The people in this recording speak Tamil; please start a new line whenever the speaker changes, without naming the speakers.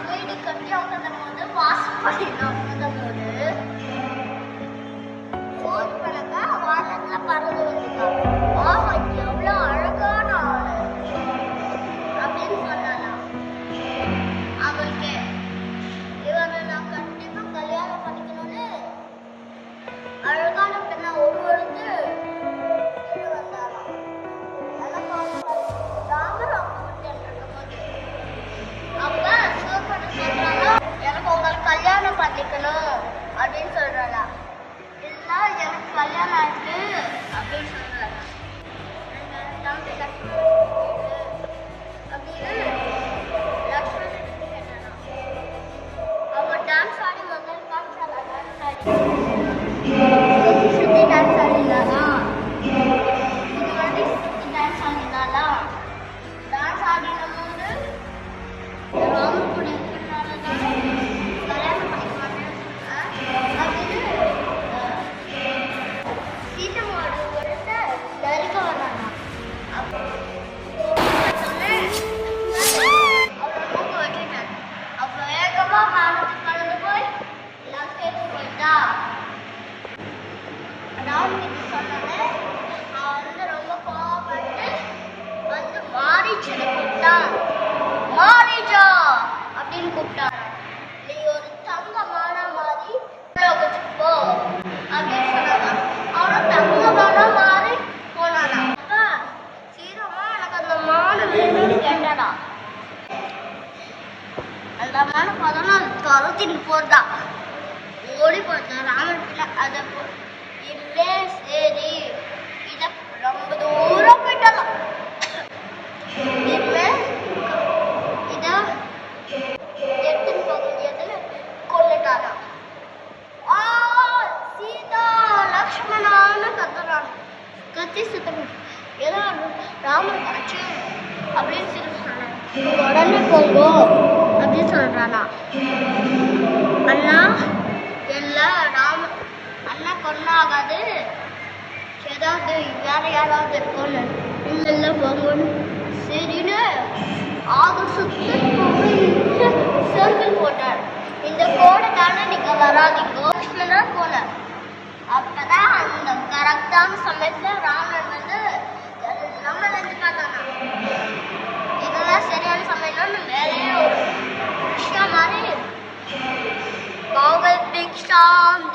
வீடு கட்டி உட்காந்தும் போது வாசப்படியில் உட்காந்தும் போது ஃபோன் பண்ணக்கா வானத்துல பறந்து வந்துட்டான். அவன் எவ்வளோ அழகான ஆளு அப்படின்னு சொன்னானா. அவளுக்கு இவனை நான் கண்டிப்பா கல்யாணம் பண்ணிக்கணும்னு அழகான பெண்ணா ஒருவருக்கு வந்தாராம். ராமர் அப்ப சிவபெருமான் சொல்றாங்க, எனக்கு உங்களுக்கு கல்யாணம் பண்ணிக்கணும் அப்படின்னு சொல்றாங்க. இல்ல எனக்கு கல்யாணம் ஆயிட்டு அப்படின்னு சொல்றாங்க. தம்பி அப்படின்னு லக்ஷ்மணன் கேட்டானா. அவங்க டான்ஸ் ஆடி முதல் காமிச்சாரா. டான்ஸ் ஆடி சுத்தி டான்ஸ் ஆடினாரா. இது வந்து சுத்தி டான்ஸ் ஆடினாரா. டான்ஸ் ஆடின போது ராமர் கூட இருக்கிறனாலதான் கல்யாணம் பண்ணிக்க மாட்டேன் அப்படின்னு சீதமாடு ஒருத்த நறுக்க வரானா. அவரை தூக்க வச்சுட்டார். அப்ப வேகமா வானத்துக்கு பறந்து போய் லங்கைக்கு போயிட்டா. ராமனுக்கு சொன்னது அவன் வந்து ரொம்ப கோவப்பட்டு வந்து மாரீச்சனை கூப்பிட்டான். மாரீச்சா அப்படின்னு கூப்பிட்டான். நீ ஒரு தங்கமான மாதிரி லோகத்துக்கு போ அப்படின்னு சொன்னாங்க. அவனும் தங்கமான மாதிரி போனானா. சீரமா எனக்கு அந்த மாடு வேணும்னு கேட்டானா. அந்த மாடு பார்த்தோன்னா அது துரத்தின்னு போறதா. ஓடி போச்சா ராமன். அதை இல்லே சரி இத ரொம்ப தூரம் போயிட்டாலாம். இத எடுத்துன்னு போக முடியாதுன்னு கொண்டுட்டாரா. சீதா லக்ஷ்மணான்னு கத்துறான். கத்தி சுத்தம் ஏதோ ராமன் காட்சி அப்படின்னு சொல்லி சொன்னான். உடனே போங்கோ அப்படின்னு சொல்றானா. அண்ணா எல்லாம் அண்ணா கொண்டாகாது ஏதாவது வேற யாராவது இருக்கும்னு இல்ல போங்கன்னு சரின்னு ஆக சுத்தி சர்க்கிள் போட்டார். இந்த கோடை தானே நீங்க வராதிங்கோ லக்ஷ்மணன் போனார். அப்பதான் அந்த கரெக்டான சமயத்துல ராமன் வந்து நம்ம நினைச்சு பார்த்தானா. இதெல்லாம் சரியான சமயம்னு வேலையே ஒரு விஷயம் மாதிரி பகவத் பிக்ஷாம்